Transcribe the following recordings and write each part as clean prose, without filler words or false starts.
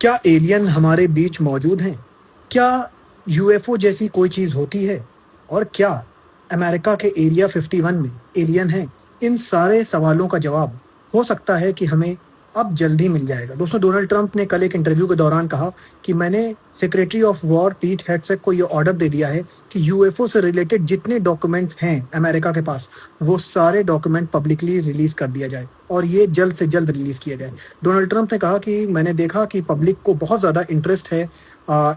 क्या एलियन हमारे बीच मौजूद हैं? क्या यूएफओ जैसी कोई चीज़ होती है? और क्या अमेरिका के एरिया 51 में एलियन हैं? इन सारे सवालों का जवाब हो सकता है कि हमें अब जल्द ही मिल जाएगा। दोस्तों, डोनाल्ड ट्रंप ने कल एक इंटरव्यू के दौरान कहा कि मैंने सेक्रेटरी ऑफ वॉर पीट हेग्सेक को ये ऑर्डर दे दिया है कि यूएफओ से रिलेटेड जितने डॉक्यूमेंट्स हैं अमेरिका के पास, वो सारे डॉक्यूमेंट पब्लिकली रिलीज कर दिया जाए और ये जल्द से जल्द रिलीज किया जाए। डोनाल्ड ट्रंप ने कहा कि मैंने देखा कि पब्लिक को बहुत ज़्यादा इंटरेस्ट है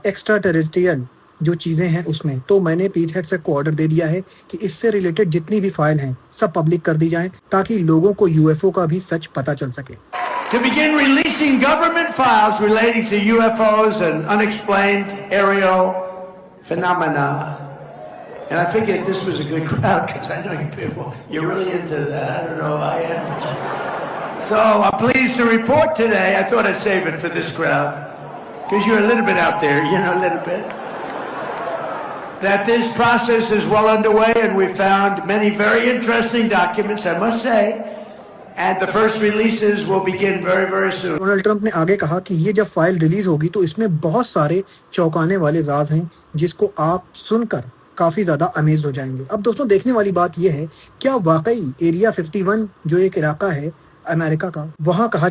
एक्स्ट्रा टेरिटरियल जो चीज़ें हैं उसमें, तो मैंने पीट हेग्सेक को ऑर्डर दे दिया है कि इससे रिलेटेड जितनी भी फाइल हैं सब पब्लिक कर दी जाएं ताकि लोगों को यूएफओ का भी सच पता चल सके। To begin releasing government files relating to UFOs and unexplained aerial phenomena. And I figured this was a good crowd because I know you people, you're really into that. I don't know if I am. So I'm pleased to report today, I thought I'd save it for this crowd because you're a little bit out there, you know, a little bit. That this process is well underway and we found many very interesting documents, I must say. And the first releases will begin very, very soon. Donald Trump ने आगे कहा कि ये जब file release होगी तो इसमें बहुत सारे चौंकाने वाले राज हैं जिसको आप सुनकर काफ़ी ज़्यादा अमेज्ड हो जाएंगे। अब दोस्तों, देखने वाली बात यह है, क्या वाकई एरिया 51 जो एक इलाका है अमेरिका का, वहाँ कहा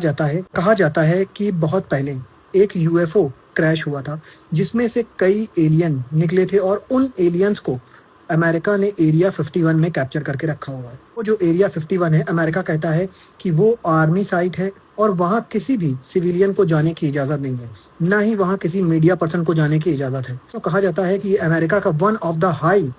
जाता है कि बहुत पहले एक यूएफओ क्रैश हुआ था जिसमें से कई एलियन निकले थे और उन एलियंस को अमेरिका ने एरिया 51 में कैप्चर करके रखा हुआ है। वो जो एरिया 51 है, अमेरिका कहता है कि वो आर्मी साइट है और वहाँ किसी भी सिविलियन को जाने की इजाज़त नहीं है, ना ही वहाँ किसी मीडिया पर्सन को जाने की इजाज़त है। तो कहा जाता है कि ये अमेरिका का one of the high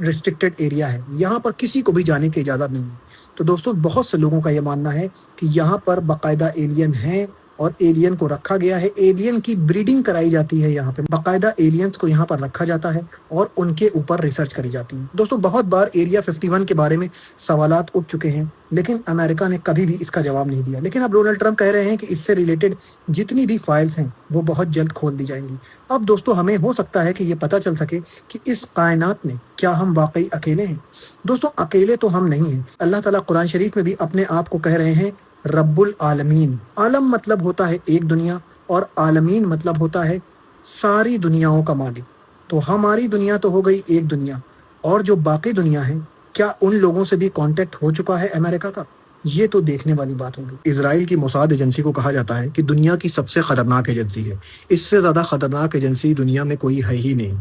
restricted area है, यहाँ पर किसी को भी जाने की इजाज़त नहीं है। तो दोस्तों, बहुत से लोगों का ये मानना है कि यहाँ पर बाकायदा एलियन हैं और एलियन को रखा गया है, एलियन की ब्रीडिंग कराई जाती है, यहाँ पे बाकायदा एलियंस को यहाँ पर रखा जाता है और उनके ऊपर रिसर्च करी जाती है। दोस्तों, बहुत बार एरिया 51 के बारे में सवालात उठ चुके हैं लेकिन अमेरिका ने कभी भी इसका जवाब नहीं दिया। लेकिन अब डोनाल्ड ट्रंप कह रहे हैं कि इससे रिलेटेड जितनी भी फाइल्स हैं वो बहुत जल्द खोल दी जाएंगी। अब दोस्तों, हमें हो सकता है कि ये पता चल सके कि इस कायनात में क्या हम वाकई अकेले हैं। दोस्तों, अकेले तो हम नहीं हैं। अल्लाह ताला कुरान शरीफ में भी अपने आप को कह रहे हैं रब्बुल आलमीन। आलम मतलब होता है एक दुनिया और आलमीन मतलब होता है सारी दुनियाओं का मालिक। तो हमारी दुनिया तो हो गई एक दुनिया, और जो बाकी दुनिया है, क्या उन लोगों से भी कांटेक्ट हो चुका है अमेरिका का? ये तो देखने वाली बात होगी। इजराइल की मोसाद एजेंसी को कहा जाता है कि दुनिया की सबसे खतरनाक एजेंसी है। इससे ज़्यादा खतरनाक एजेंसी दुनिया में कोई है ही नहीं।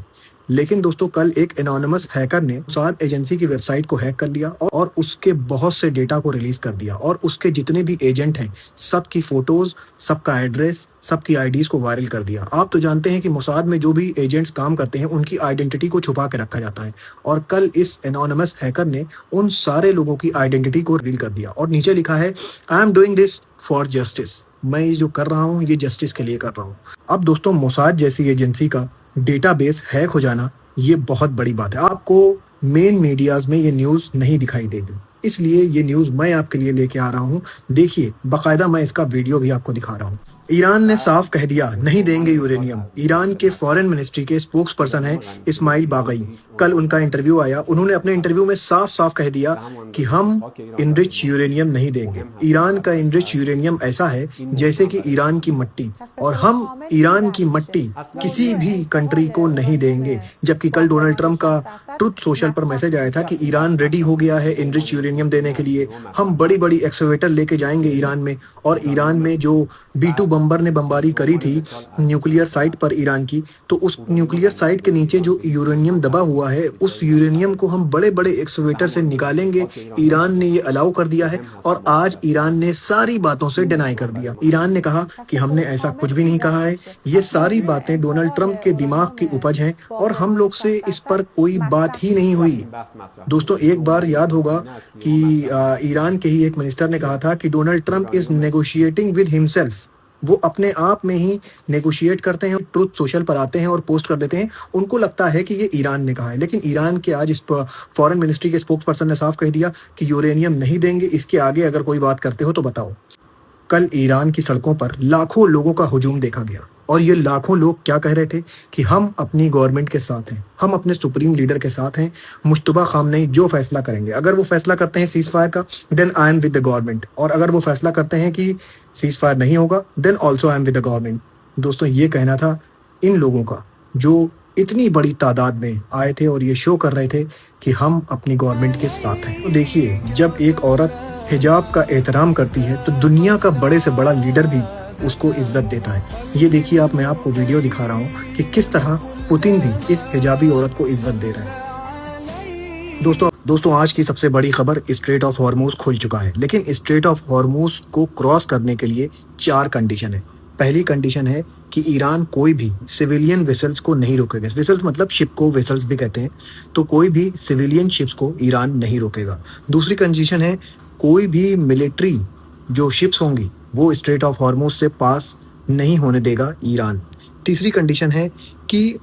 लेकिन दोस्तों, कल एक एनोनिमस हैकर ने मोसाद एजेंसी की वेबसाइट को हैक कर लिया और उसके बहुत से डेटा को रिलीज कर दिया और उसके जितने भी एजेंट हैं सबकी फोटोज, सबका एड्रेस, सबकी आईडीज को वायरल कर दिया। आप तो जानते हैं कि मोसाद में जो भी एजेंट्स काम करते हैं उनकी आइडेंटिटी को छुपा के रखा जाता है, और कल इस एनोनिमस हैकर ने उन सारे लोगों की आइडेंटिटी को रिवील कर दिया और नीचे लिखा है, I am doing this for justice. मैं ये जो कर रहा हूँ ये जस्टिस के लिए कर रहा हूँ। अब दोस्तों, मोसाद जैसी एजेंसी का डेटाबेस हैक हो जाना ये बहुत बड़ी बात है। आपको मेन मीडियाज में ये न्यूज़ नहीं दिखाई देगी, इसलिए ये न्यूज़ मैं आपके लिए लेके आ रहा हूँ। देखिए, बाकायदा मैं इसका वीडियो भी आपको दिखा रहा हूँ। ईरान ने साफ कह दिया नहीं देंगे यूरेनियम। ईरान के फॉरेन मिनिस्ट्री के स्पोक्स पर्सन है इस्माइल बागई। कल उनका इंटरव्यू आया, उन्होंने अपने इंटरव्यू में साफ साफ कह दिया कि हम इनरिच यूरेनियम नहीं देंगे। ईरान का इनरिच यूरेनियम ऐसा है जैसे कि ईरान की मट्टी, और हम ईरान की मट्टी किसी भी कंट्री को नहीं देंगे। जबकि कल डोनाल्ड ट्रंप का ट्रुथ सोशल पर मैसेज आया था कि ईरान रेडी हो गया है इनरिच यूरेनियम देने के लिए। हम बड़ी बड़ी एक्सवेटर लेके जाएंगे ईरान में, और ईरान में जो B-2 बम्बर ने बमबारी करी थी न्यूक्लियर साइट पर ईरान की, तो उस न्यूक्लियर साइट के नीचे जो यूरेनियम दबा हुआ है उस यूरेनियम को हम बड़े बड़े एक्सवेटर से निकालेंगे। ईरान ने ये अलाउ कर दिया है और आज ईरान ने सारी बातों से डिनाई कर दिया। ईरान ने कहा कि हमने ऐसा कुछ भी नहीं कहा है। ये सारी बातें डोनाल्ड ट्रंप के दिमाग की उपज हैं और हम लोग से इस पर कोई बात ही नहीं हुई। दोस्तों, एक बार याद होगा कि ईरान के ही एक मिनिस्टर ने कहा था कि Donald Trump is negotiating with himself. वो अपने आप में ही नेगोशिएट करते हैं, ट्रुथ सोशल पर आते हैं और पोस्ट कर देते हैं। उनको लगता है कि ये ईरान ने कहा है, लेकिन ईरान के आज इस फॉरेन मिनिस्ट्री के स्पोक्स पर्सन ने साफ कह दिया कि यूरेनियम नहीं देंगे। इसके आगे अगर कोई बात करते हो तो बताओ। कल ईरान की सड़कों पर लाखों लोगों का हुजूम देखा गया और ये लाखों लोग क्या कह रहे थे कि हम अपनी गवर्नमेंट के साथ हैं, हम अपने सुप्रीम लीडर के साथ हैं। मुश्तबा खामनेई जो फैसला करेंगे, अगर वो फैसला करते हैं सीज फायर का, then I am with the government, और अगर वो फैसला करते हैं कि सीज फायर नहीं होगा, then also I am with the government. दोस्तों ये कहना था इन लोगों का जो इतनी बड़ी तादाद में आए थे और ये शो कर रहे थे कि हम अपनी गवर्नमेंट के साथ हैं। तो देखिए, जब एक औरत हिजाब का एहतराम करती है तो दुनिया का बड़े से बड़ा लीडर भी उसको इज्जत देता है। ये देखिए आप, मैं आपको वीडियो दिखा रहा हूँ कि किस तरह पुतिन भी इस हिजाबी औरत को इज्जत दे रहा है। दोस्तों आज की सबसे बड़ी खबर, स्ट्रेट ऑफ हॉर्मूज खुल चुका है, लेकिन स्ट्रेट ऑफ हॉर्मूज को क्रॉस करने के लिए 4 कंडीशन है। पहली कंडीशन है कि ईरान कोई भी सिविलियन वेसल्स को नहीं रोकेगा। वेसल्स मतलब शिप को वेसल्स भी कहते हैं, तो कोई भी सिविलियन शिप्स को ईरान नहीं रोकेगा। दूसरी कंडीशन है कोई भी मिलिट्री जो शिप्स होंगी वो स्ट्रेट ऑफ हॉर्मूज से पास नहीं होने देगा ईरान। तीसरी कंडीशन है कि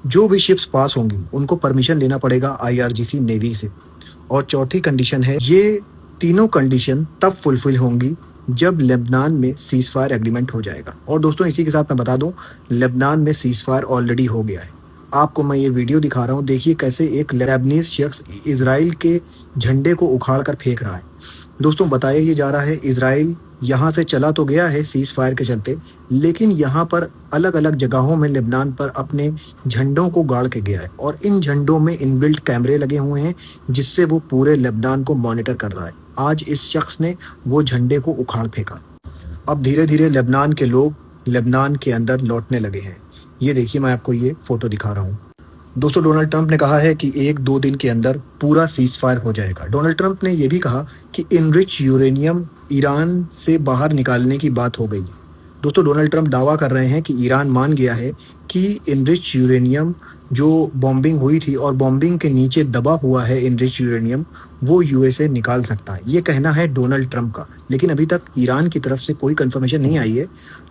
जो भी शिप्स पास होंगी उनको परमिशन लेना पड़ेगा IRGC नेवी से। और चौथी कंडीशन है, ये तीनों कंडीशन तब फुलफिल होंगी जब लेबनान में सीज फायर एग्रीमेंट हो जाएगा। और दोस्तों इसी के साथ मैं बता दूं, लेबनान में सीज फायर ऑलरेडी हो गया है। आपको मैं ये वीडियो दिखा रहा हूँ, देखिए कैसे एक लेबनीज शख्स इजराइल के झंडे को उखाड़ कर फेंक रहा है। दोस्तों बताया ये जा रहा है इजराइल यहाँ से चला तो गया है सीज फायर के चलते, लेकिन यहाँ पर अलग अलग जगहों में लेबनान पर अपने झंडों को गाड़ के गया है और इन झंडों में इनबिल्ट कैमरे लगे हुए हैं जिससे वो पूरे लेबनान को मॉनिटर कर रहा है। आज इस शख्स ने वो झंडे को उखाड़ फेंका। अब धीरे धीरे लेबनान के लोग लेबनान के अंदर लौटने लगे हैं। ये देखिए, मैं आपको ये फोटो दिखा रहा हूँ। दोस्तों डोनाल्ड ट्रंप ने कहा है कि 1-2 दिन के अंदर पूरा सीज फायर हो जाएगा। डोनाल्ड ट्रंप ने यह भी कहा कि इनरिच यूरेनियम ईरान से बाहर निकालने की बात हो गई है। दोस्तों डोनाल्ड ट्रंप दावा कर रहे हैं कि ईरान मान गया है कि इनरिच यूरेनियम जो बॉम्बिंग हुई थी और बॉम्बिंग के नीचे दबा हुआ है इनरिच यूरेनियम, वो USA निकाल सकता है। ये कहना है डोनाल्ड ट्रंप का, लेकिन अभी तक ईरान की तरफ से कोई कंफर्मेशन नहीं आई है।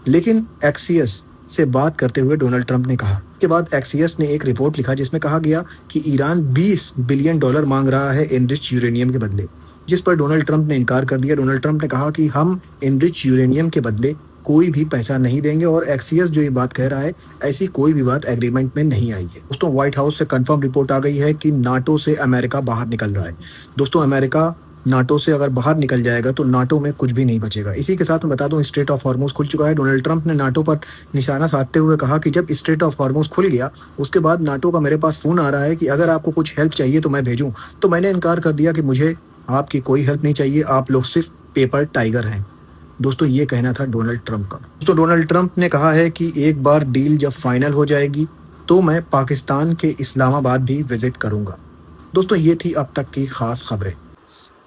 लेकिन एक्सियस से बात करते हुए डोनाल्ड ट्रंप ने कहा के बाद एक्सियस ने एक रिपोर्ट लिखा जिसमें कहा गया कि ईरान $20 बिलियन मांग रहा है इनरिच यूरेनियम के बदले, जिस पर डोनाल्ड ट्रंप ने इनकार कर दिया। डोनाल्ड ट्रंप ने कहा कि हम इनरिच यूरेनियम के बदले कोई भी पैसा नहीं देंगे और एक्सियस जो ये बात कह रहा है, ऐसी कोई भी बात एग्रीमेंट में नहीं आई है। दोस्तों व्हाइट हाउस से कंफर्म रिपोर्ट आ गई है कि नाटो से अमेरिका बाहर निकल रहा है। दोस्तों अमेरिका नाटो से अगर बाहर निकल जाएगा तो नाटो में कुछ भी नहीं बचेगा। इसी के साथ मैं बता दूं, स्ट्रेट ऑफ हॉर्मूज खुल चुका है। डोनाल्ड ट्रंप ने नाटो पर निशाना साधते हुए कहा कि जब स्ट्रेट ऑफ हॉर्मूज खुल गया उसके बाद नाटो का मेरे पास फ़ोन आ रहा है कि अगर आपको कुछ हेल्प चाहिए तो मैं भेजूं। तो मैंने इनकार कर दिया कि मुझे आपकी कोई हेल्प नहीं चाहिए, आप लोग सिर्फ पेपर टाइगर हैं। दोस्तों ये कहना था डोनाल्ड ट्रंप का। दोस्तों डोनाल्ड ट्रंप ने कहा है कि एक बार डील जब फाइनल हो जाएगी तो मैं पाकिस्तान के इस्लामाबाद भी विजिट करूंगा। दोस्तों ये थी अब तक की खास खबरें।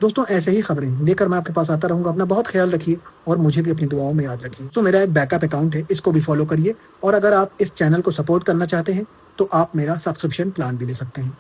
दोस्तों ऐसे ही खबरें लेकर मैं आपके पास आता रहूंगा। अपना बहुत ख्याल रखिए और मुझे भी अपनी दुआओं में याद रखिए। तो मेरा एक बैकअप अकाउंट है, इसको भी फॉलो करिए। और अगर आप इस चैनल को सपोर्ट करना चाहते हैं तो आप मेरा सब्सक्रिप्शन प्लान भी ले सकते हैं।